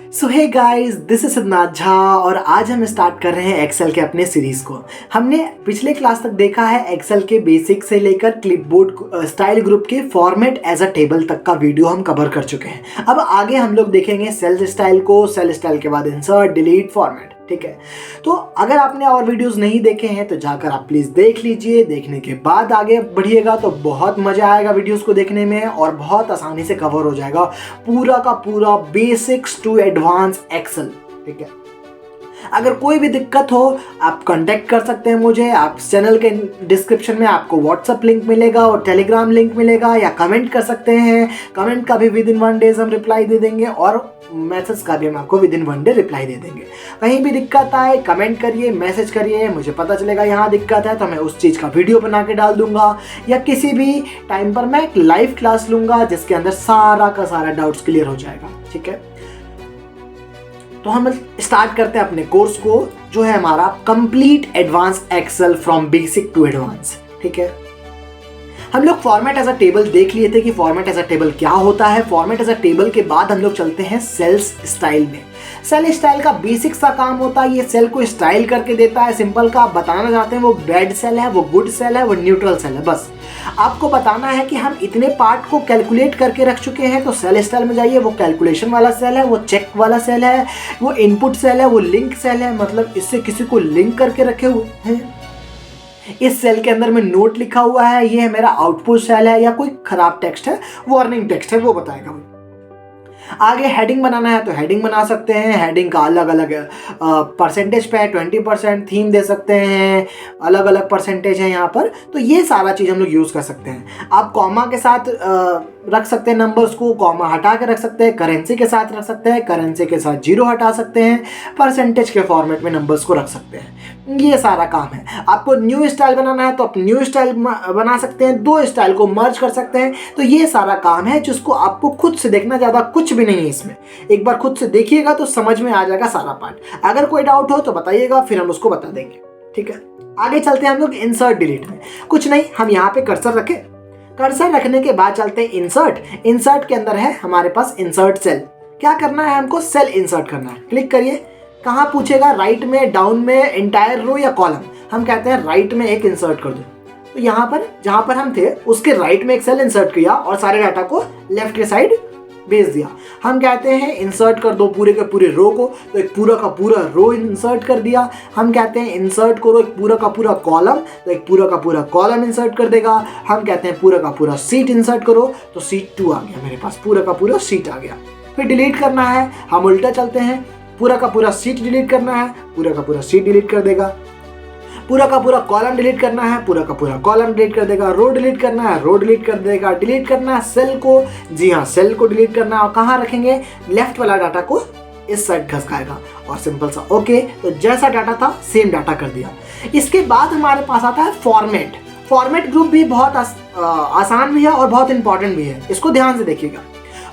So hey guys, this is Siddharth Jha और आज हम स्टार्ट कर रहे हैं एक्सेल के अपने सीरीज को। हमने पिछले क्लास तक देखा है एक्सेल के बेसिक से लेकर क्लिपबोर्ड स्टाइल ग्रुप के फॉर्मेट एज अ टेबल तक का वीडियो हम कवर कर चुके हैं। अब आगे हम लोग देखेंगे सेल स्टाइल को, सेल स्टाइल के बाद इंसर्ट, डिलीट, फॉर्मेट। ठीक है, तो अगर आपने और वीडियोस नहीं देखे हैं तो जाकर आप प्लीज़ देख लीजिए। देखने के बाद आगे बढ़िएगा तो बहुत मज़ा आएगा वीडियोस को देखने में और बहुत आसानी से कवर हो जाएगा पूरा का पूरा बेसिक्स टू एडवांस एक्सेल। ठीक है, अगर कोई भी दिक्कत हो आप कांटेक्ट कर सकते हैं मुझे। आप चैनल के डिस्क्रिप्शन में आपको व्हाट्सअप लिंक मिलेगा और टेलीग्राम लिंक मिलेगा, या कमेंट कर सकते हैं। कमेंट का भी विद इन 1 डेज हम रिप्लाई दे देंगे और मैसेज का भी हम आपको विद इन 1 डे रिप्लाई दे देंगे। कहीं भी दिक्कत आए कमेंट करिए, मैसेज करिए, मुझे पता चलेगा यहाँ दिक्कत है तो मैं उस चीज़ का वीडियो बना के डाल दूंगा, या किसी भी टाइम पर मैं एक लाइव क्लास लूँगा जिसके अंदर सारा का सारा डाउट्स क्लियर हो जाएगा। ठीक है, तो हम स्टार्ट करते हैं अपने कोर्स को, जो है हमारा complete advance excel from basic to advance. ठीक है, हम लोग फॉर्मेट एज अ टेबल देख लिए थे कि फॉर्मेट एज अ टेबल क्या होता है। फॉर्मेट एज अ टेबल के बाद हम लोग चलते हैं सेल्स स्टाइल में। सेल स्टाइल का बेसिक सा काम होता है, ये सेल को स्टाइल करके देता है। सिंपल का आप बताना चाहते हैं वो बैड सेल है, वो गुड सेल है, वो न्यूट्रल सेल है। बस आपको बताना है कि हम इतने पार्ट को कैलकुलेट करके रख चुके हैं, तो सेल स्टाइल में जाइए। वो कैलकुलेशन वाला सेल है, वो चेक वाला सेल है, वो इनपुट सेल है, वो लिंक सेल है, मतलब इससे किसी को लिंक करके रखे हुए हैं। इस सेल के अंदर में नोट लिखा हुआ है, ये है मेरा आउटपुट सेल है, या कोई खराब टेक्स्ट है, वार्निंग टेक्स्ट है, वो बताएगा। आगे हेडिंग बनाना है तो हेडिंग बना सकते हैं। हेडिंग का अलग अलग परसेंटेज पे है, 20% थीम दे सकते हैं, अलग अलग परसेंटेज है यहाँ पर। तो ये सारा चीज़ हम लोग यूज़ कर सकते हैं। आप कॉमा के साथ रख सकते हैं नंबर्स को, कॉमा हटा के रख सकते हैं। करेंसी के साथ रख सकते हैं, करेंसी के साथ 0 हटा सकते हैं। परसेंटेज के फॉर्मेट में नंबर्स को रख सकते हैं। ये सारा काम है। आपको न्यू स्टाइल बनाना है तो आप न्यू स्टाइल बना सकते हैं, 2 स्टाइल को मर्ज कर सकते हैं। तो ये सारा काम है जिसको आपको खुद से देखना, ज़्यादा कुछ भी नहीं है इसमें। एक बार खुद से देखिएगा तो समझ में आ जाएगा सारा पार्ट। अगर कोई डाउट हो तो बताइएगा, फिर हम उसको बता देंगे। ठीक है, आगे चलते हैं हम लोग इंसर्ट डिलीट में। कुछ नहीं, हम यहाँ पे कर्सर रखें। कर्सर रखने के बाद चलते हैं इंसर्ट। इंसर्ट के अंदर है हमारे पास इंसर्ट सेल। क्या करना है हमको? सेल इंसर्ट करना है। क्लिक करिए। कहाँ पूछेगा? राइट में, डाउन में, इंटायर रो या कॉलम। हम कहते हैं राइट में एक इंसर्ट कर दो। तो यहाँ पर जहाँ पर हम थे उसके राइट में एक सेल इंसर्ट किया और सारे डाटा को लेफ्ट के साइड भेज दिया। हम कहते हैं इंसर्ट कर दो पूरे के पूरे रो को, तो एक पूरा का पूरा रो इंसर्ट कर दिया। हम कहते हैं इंसर्ट करो एक पूरा का पूरा कॉलम, तो एक पूरा का पूरा कॉलम इंसर्ट कर देगा। हम कहते हैं पूरा का पूरा सीट इंसर्ट करो, तो सीट 2 आ गया मेरे पास, पूरा का पूरा सीट आ गया। फिर डिलीट करना है, हम उल्टा चलते हैं। पूरा का पूरा सीट डिलीट करना है, पूरा का पूरा सीट डिलीट कर देगा। पूरा का पूरा कॉलम डिलीट करना है, पूरा का पूरा कॉलम डिलीट कर देगा। रो डिलीट करना है, रो डिलीट कर देगा। डिलीट करना है सेल को, जी हाँ सेल को डिलीट करना है। और कहाँ रखेंगे? लेफ्ट वाला डाटा को इस साइड घसकाएगा और सिंपल सा ओके। तो जैसा डाटा था सेम डाटा कर दिया। इसके बाद हमारे पास आता है फॉर्मेट। फॉर्मेट ग्रुप भी बहुत आसान भी है और बहुत इंपॉर्टेंट भी है, इसको ध्यान से देखिएगा।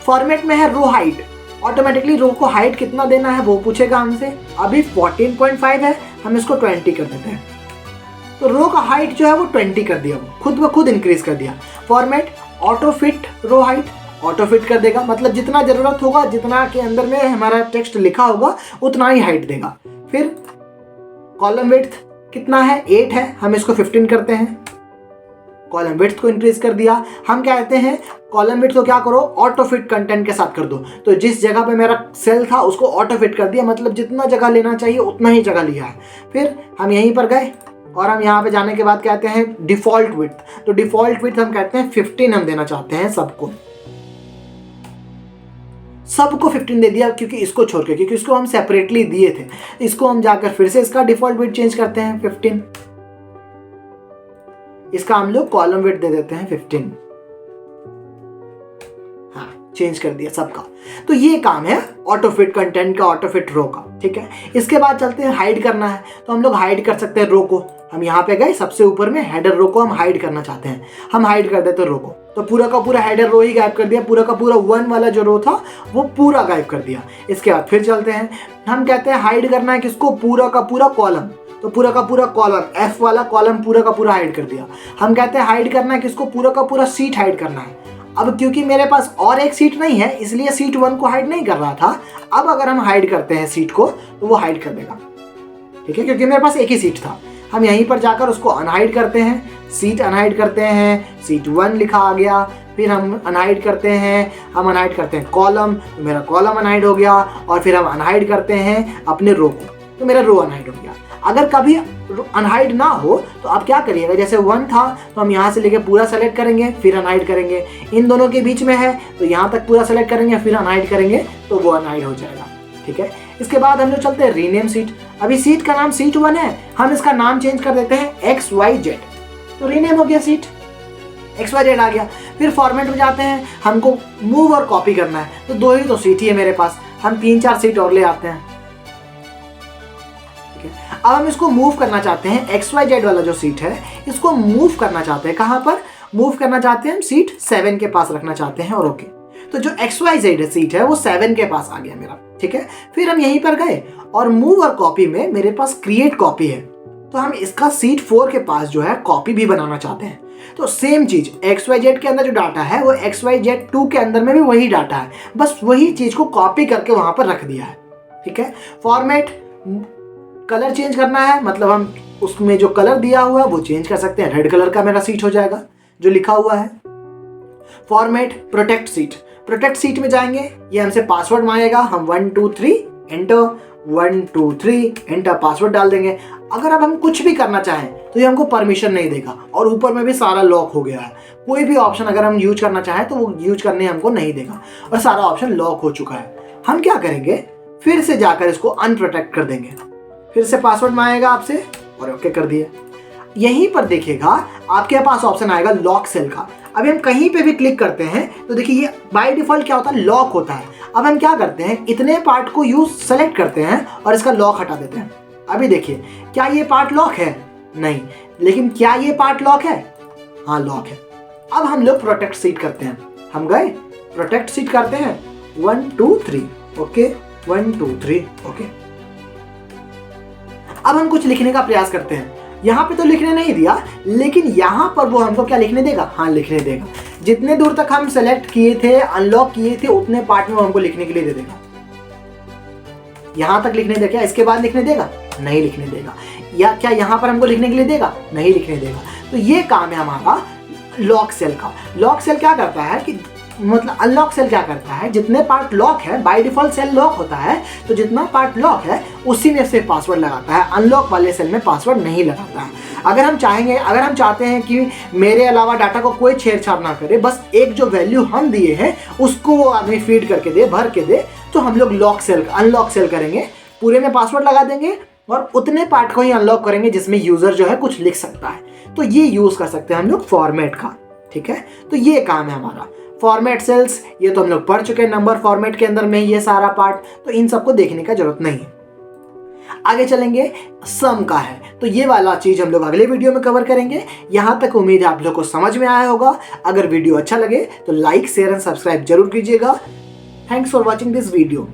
फॉर्मेट में है रो हाइट। ऑटोमेटिकली रो को हाइट कितना देना है वो पूछेगा हमसे। अभी 14.5 है, हम इसको 20 कर देते हैं। तो रो का हाइट जो है वो 20 कर दिया, वो खुद ब खुद इंक्रीज कर दिया। Format auto fit row height, auto fit कर देगा, मतलब जितना ज़रूरत होगा, जितना के अंदर में हमारा टेक्स्ट लिखा होगा उतना ही हाइट देगा। फिर कॉलम विड्थ कितना है? 8 है, हम इसको 15 करते हैं। कॉलम विड्थ को इंक्रीज कर दिया। हम कहते हैं कॉलम विड्थ को क्या करो? ऑटो फिट कंटेंट के साथ कर दो। तो जिस जगह पे मेरा सेल था उसको ऑटो फिट कर दिया, मतलब जितना जगह लेना चाहिए उतना ही जगह लिया है। फिर हम यहीं पर गए और हम यहाँ पे जाने के बाद कहते हैं डिफॉल्ट विड्थ। तो डिफॉल्ट विड्थ हम कहते हैं 15 हम देना चाहते हैं सबको 15 दे दिया, क्योंकि इसको छोड़ के, क्योंकि इसको हम सेपरेटली दिए थे। इसको हम जाकर फिर से इसका डिफॉल्ट विड्थ चेंज करते हैं 15। इसका हम लोग कॉलम विड्थ दे देते हैं 15। हाँ, चेंज कर दिया सबका। तो ये काम है ऑटो फिट कंटेंट का, ऑटो फिट रो का। ठीक है, इसके बाद चलते हैं हाइड करना है। तो हम लोग हाइड कर सकते हैं रो को। हम यहाँ पे गए, सबसे ऊपर में हेडर रो को हम हाइड करना चाहते हैं, हम हाइड कर देते हैं रो को। तो पूरा का पूरा हेडर रो ही गायब कर दिया, पूरा का पूरा 1 वाला जो रो था वो पूरा गायब कर दिया। इसके बाद फिर चलते हैं, हम कहते हैं हाइड करना है किसको? पूरा का पूरा कॉलम। तो पूरा का पूरा कॉलम, F वाला कॉलम पूरा का पूरा हाइड कर दिया। हम कहते हैं हाइड करना है किसको? पूरा का पूरा सीट हाइड करना है। अब क्योंकि मेरे पास और एक सीट नहीं है इसलिए सीट 1 को हाइड नहीं कर रहा था। अब अगर हम हाइड करते हैं सीट को तो वो हाइड कर देगा, ठीक है, क्योंकि मेरे पास एक ही सीट था। हम यहीं पर जाकर उसको अनहाइड करते हैं, सीट अनहाइड करते हैं, सीट 1 लिखा आ गया। फिर हम अनहाइड करते हैं, हम अनहाइड करते हैं कॉलम, तो मेरा कॉलम अनहाइड हो गया। और फिर हम अनहाइड करते हैं अपने रो को, तो मेरा रो अनहाइड हो गया। अगर कभी अनहाइड ना हो तो आप क्या करिएगा, जैसे 1 था तो हम यहाँ से लेके पूरा सेलेक्ट करेंगे फिर अनहाइड करेंगे। इन दोनों के बीच में है तो यहाँ तक पूरा सेलेक्ट करेंगे फिर अनहाइड करेंगे तो वो अनहाइड हो जाएगा, ठीक है। इसके बाद हम लोग चलते हैं रीनेम सीट। अभी सीट का नाम सीट 1 है, हम इसका नाम चेंज कर देते हैं XYZ, तो रीनेम हो गया, सीट XYZ आ गया। फिर फॉर्मेट में जाते हैं, हमको मूव और कॉपी करना है, तो 2 ही तो सीट ही है मेरे पास, हम 3-4 सीट और ले आते हैं, ठीक है। अब हम इसको मूव करना चाहते हैं, XYZ वाला जो सीट है इसको मूव करना चाहते हैं। कहाँ पर मूव करना चाहते हैं, हम सीट 7 के पास रखना चाहते हैं, और ओके। तो जो XYZ सीट है वो 7 के पास आ गया मेरा, ठीक है। फिर हम यहीं पर गए और मूव और कॉपी में मेरे पास क्रिएट कॉपी है, तो हम इसका सीट 4 के पास जो है कॉपी भी बनाना चाहते हैं। तो सेम चीज XYZ के अंदर जो डाटा है वो XYZ 2 के अंदर में भी वही डाटा है, बस वही चीज को कॉपी करके वहां पर रख दिया है, ठीक है। फॉर्मेट, कलर चेंज करना है, मतलब हम उसमें जो कलर दिया हुआ है वो चेंज कर सकते हैं। रेड कलर का मेरा सीट हो जाएगा जो लिखा हुआ है। Format, protect seat, protect seat में जाएंगे, ये हमसे पासवर्ड मांगेगा, हम 1 2 3 एंटर, 1 2 3 एंटर पासवर्ड डाल देंगे। अगर अब हम कुछ भी करना चाहें तो ये हमको परमिशन नहीं देगा, और ऊपर में भी सारा लॉक हो गया है। कोई भी ऑप्शन अगर हम यूज करना चाहें तो वो यूज करने हमको नहीं देगा, और सारा ऑप्शन लॉक हो चुका है। हम क्या करेंगे, फिर से जाकर इसको अनप्रोटेक्ट कर देंगे, फिर से पासवर्ड मांगेगा आपसे, और ओके कर दिए। यहीं पर देखिएगा आपके पास ऑप्शन आएगा लॉक सेल का। अभी हम कहीं पे भी क्लिक करते हैं तो देखिए ये बाय डिफॉल्ट क्या होता है, लॉक होता है। अब हम क्या करते हैं, इतने पार्ट को यूज सेलेक्ट करते हैं और इसका लॉक हटा देते हैं। अभी देखिए, क्या ये पार्ट लॉक है? नहीं। लेकिन क्या ये पार्ट लॉक है? हाँ लॉक है। अब हम लोग प्रोटेक्ट सीट करते हैं, हम गए प्रोटेक्ट सीट करते हैं, 1 2 3 ओके, 1 2 3 ओके। अब हम कुछ लिखने का प्रयास करते हैं, यहाँ पे तो लिखने नहीं दिया, लेकिन यहाँ पर वो हमको क्या लिखने देगा, हाँ लिखने देगा। जितने दूर तक हम सेलेक्ट किए थे, अनलॉक किए थे, उतने पार्ट में वो हमको लिखने के लिए दे देगा। यहाँ तक लिखने देगा, इसके बाद लिखने देगा, नहीं लिखने देगा। या क्या यहाँ पर हमको लिखने के लिए देगा, नहीं लिखने देगा। तो ये काम है हमारा लॉक सेल का। लॉक सेल क्या करता है कि मतलब अनलॉक सेल क्या करता है, जितने पार्ट लॉक है, बाय डिफॉल्ट सेल लॉक होता है, तो जितना पार्ट लॉक है उसी में से पासवर्ड लगाता है, अनलॉक वाले सेल में पासवर्ड नहीं लगाता है। अगर हम चाहते हैं कि मेरे अलावा डाटा को कोई छेड़छाड़ ना करे, बस एक जो वैल्यू हम दिए हैं उसको वो आदमी फीड करके दे, भर के दे, तो हम लोग अनलॉक सेल करेंगे, पूरे में पासवर्ड लगा देंगे और उतने पार्ट को ही अनलॉक करेंगे जिसमें यूजर जो है कुछ लिख सकता है। तो ये यूज कर सकते हैं हम लोग फॉर्मेट का, ठीक है। तो ये काम है हमारा फॉर्मेट सेल्स। ये तो हम लोग पढ़ चुके हैं नंबर फॉर्मेट के अंदर में ये सारा पार्ट, तो इन सबको देखने का जरूरत नहीं है। आगे चलेंगे, सम का है, तो ये वाला चीज हम लोग अगले वीडियो में कवर करेंगे। यहां तक उम्मीद है आप लोग को समझ में आया होगा। अगर वीडियो अच्छा लगे तो लाइक, शेयर एंड सब्सक्राइब जरूर कीजिएगा। Thanks for watching this video.